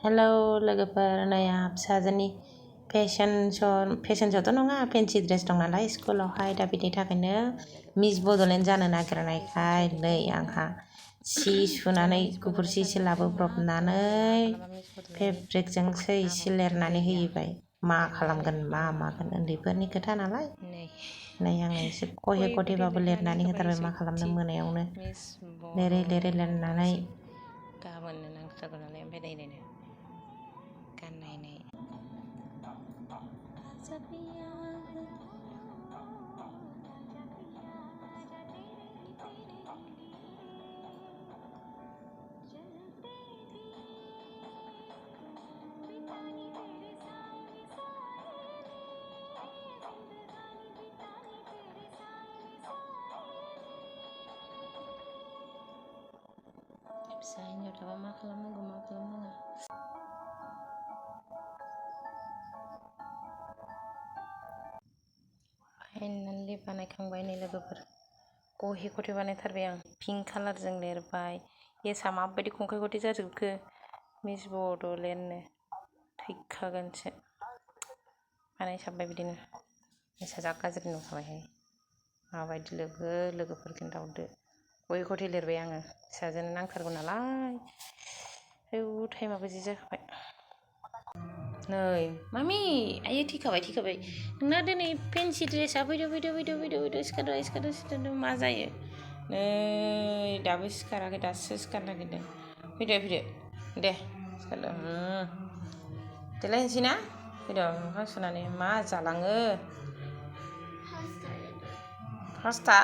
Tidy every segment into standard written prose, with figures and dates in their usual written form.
Hello लोगोफोर, नै आंहा फिसाजोनि फेशन श'थ' नङा, फेन्सि ड्रेस दं नालाय स्कुलावहाय, दा बिनि थाखायनो मिस बड'लेण्ड जानो नागिरनायखाय नै आंहा सि सुनानै गुफुर सि लाबोब्रबनानै फेब्रिकजोंसो एसे लिरनानै होहैबाय। मा खालामगोन मा मागोन उन्दैफोरनि खोथा नालाय, नै आङो एसे गहे गथेबाबो लिरनानै होथारबाय। मा खालामनो, मोनायावनो लिरै लिरै लिरनानै गाबोननो नांथारगौ नालाय, ओमफ्राय नायनो गाननायनाय फिसा हिन्जाव थाबा मा खालामनांगौ मा खालामनाङा। फाइनालि बानायखांबाय नै लोगोफोर, गहे गथे बानायथारबाय आं। पिंक कालारजों लिरबाय। एसा माबायदि खंखाय गथे जाजोबखो, मिस बड'लेण्डनो थैखागोनसो। बानायसाबबाय बिदिनो। एसा जा गाज्रि नुखाबायहाय। माबायदि लोगो लोगोफोर खिन्थाहरदो। गहे गथे लिरबाय आङो, फिसाजोनो नांथारगौ नालाय। आयौ टाइमाबो जि जाखाबाय। नै मामि, आयै थैखाबाय नोंना दिनै फेन्सि ड्रेसआ फैदो सिखारदो मा जायो। नै दाबो सिखाराखै, दासो सिखारनो नागिरदों। फैदो दे सिखारदो। देलायनोसै ना, फैदो मोखां सुनानै। मा जालाङो पास्ता।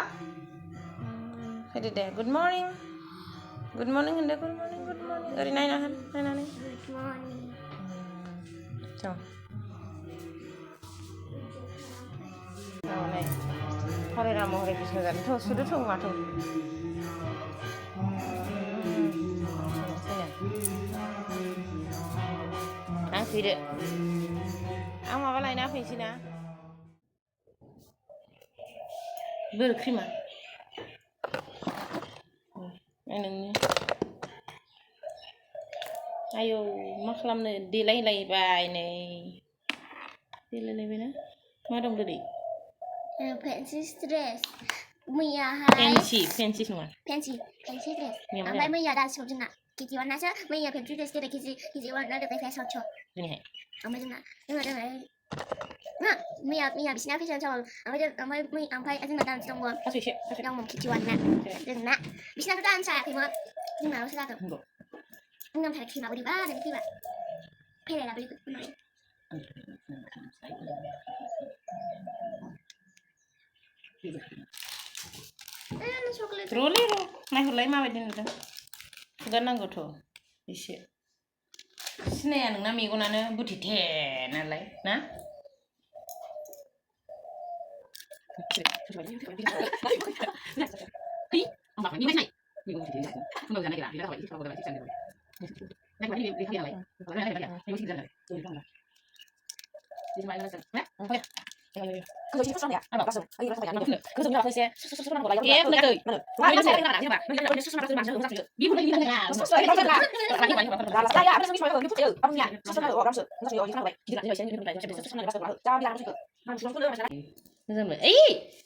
फैदो दे, गुड मर्निं होनदो, गुड मर्निं। ओरै नायनानै हरे राम हरे कृष्ण जादों सुदोथ' माथो। आं फैदो, आं माबा लायना फैनोसै ना। बोरो क्रिमा नोंनि आयौ मा खालामनो, देलायलायबाय नै। देलायलायबायना, मा दं गोदै? फेन्सि ड्रेस मैयाहाय। फेन्सि नङा, फेन्सि ड्रेस। ओमफ्राय मैया दासिमाव जोंना केजि वाननासो मैया फेन्सि ड्रेस जेरै केजि वानना देखाय फेसन श'। दिनैहाय ओमफ्राय जोंना मैया बिसिना फेसन श', ओमफ्राय जोंना डान्स दंमोन केजि वानना। जोंना बिसिनाथ' डान्स जायाखैमोन, जोंनाल'सो जादों। नामथार क्रिमा बोरैबा होननानै फैबाय फेरायला बोरैबा। र'लै नायहरलाय माबायदि नुदों। हुगारनांगौथ' एसे। सिनाया नोंना मेगनानो बुथेथे नालाय ना।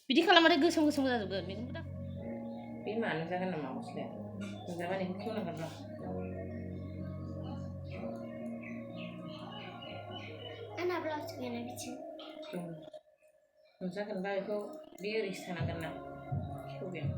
बिदि खालामबाथाय गोसोम जाजोबगोन मेगनखौ। बे मानो जागोन नामा गस्लाया नुजाबा नोंखौ खेवनांगोन र'। आंना ब्लाउस गैयाना बिथिं। नुजागोनबा बेखौ बे ओरैसो थानांगोन ना, खेवबाय आं।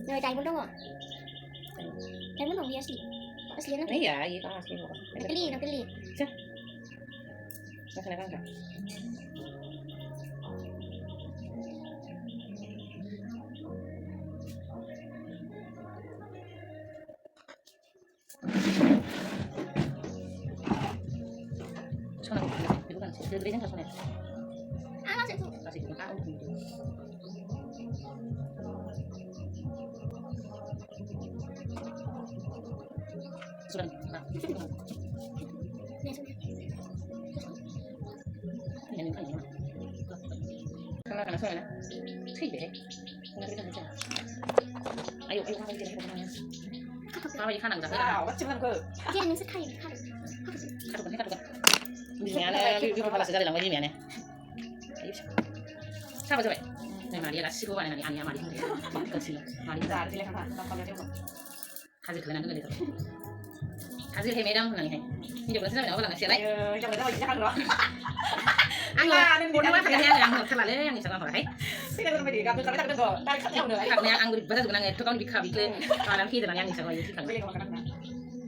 Rồi đầy muốn đâu rồi? Đầy muốn đồng bia gì? aslinya Iya, iya kan asli kok. Nagkali. Masih kan enggak? Soalnya itu kan delivery kan soalnya. Masuk tuh. Kasih ke kamu. Sudah. Nah. Ini kan ya. Karena soalnya sih deh. Enggak bisa baca. Ayo kamu jadi kemana? Kamu di kanan enggak? Cepat ke. Dia yang sekali. Kadu. Misalnya di kepala segala nama ini ya. Ayo. Siapa coba? Nah, Maria lah sih bukan Maria Maria. Kecil. Maria dah sini kan. Hasil kalian ada gitu. Hasil kayak medang nang ini. Ini juga saya tahu lah ngasih lagi. Jangan tahu jangan loh. Anggur apa yang terlalu yang bisa apa hai? Sini kan bedi, kamu tak tahu. Tak tahu dah. Karena anggur bahasa sebenarnya itu kan bikle. Kalau kita yang bisa kalau itu kan.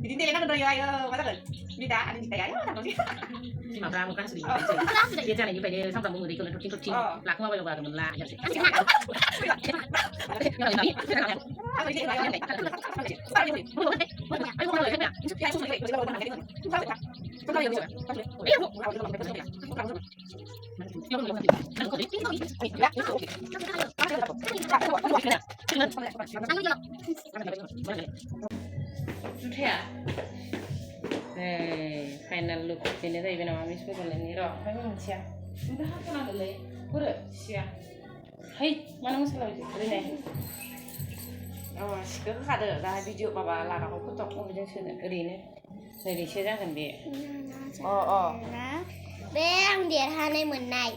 Jadi dia kan dari ayo, mana kan? Ini dah ada di ayo, tak tahu. Di mana muka sedih. Dia jangan ini pada sampai minggu itu tutup. Lah kamu boleh buat menlah ya sih. Sudah. Final look ini tadi nama Miss Putri ini roh. Memang siap. Sudah aku nak beli. Pura siap. Hai, mana masalah itu? Ini. Oh, sekarang ada dah video papa lara aku foto aku bisa sudah ini. Dari sini kan be. Oh. Bang dia hanai menai.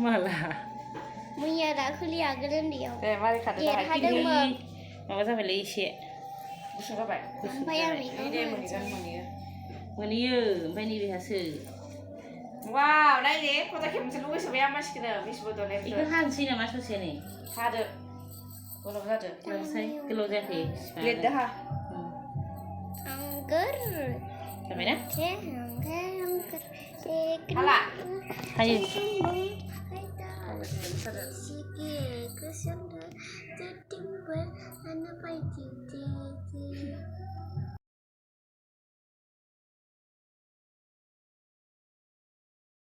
Malah. Punya dah kuliah gelen dia. Mari kata Dia ada mer. Mama sampai Malaysia. Busuk apa? Apa yang ni? Ini dia mengikan mengia. Mengia, ini biasa. Wow, đây đấy, cô ta kiếm chân lúc em mà chỉ được Miss Botolet. Itu kan sini masuk sini. Ada. Kalau ada. Selesai, keluar jadi. Lihat dah. Angker. Sampai dah? Angker. Hala. Ayo.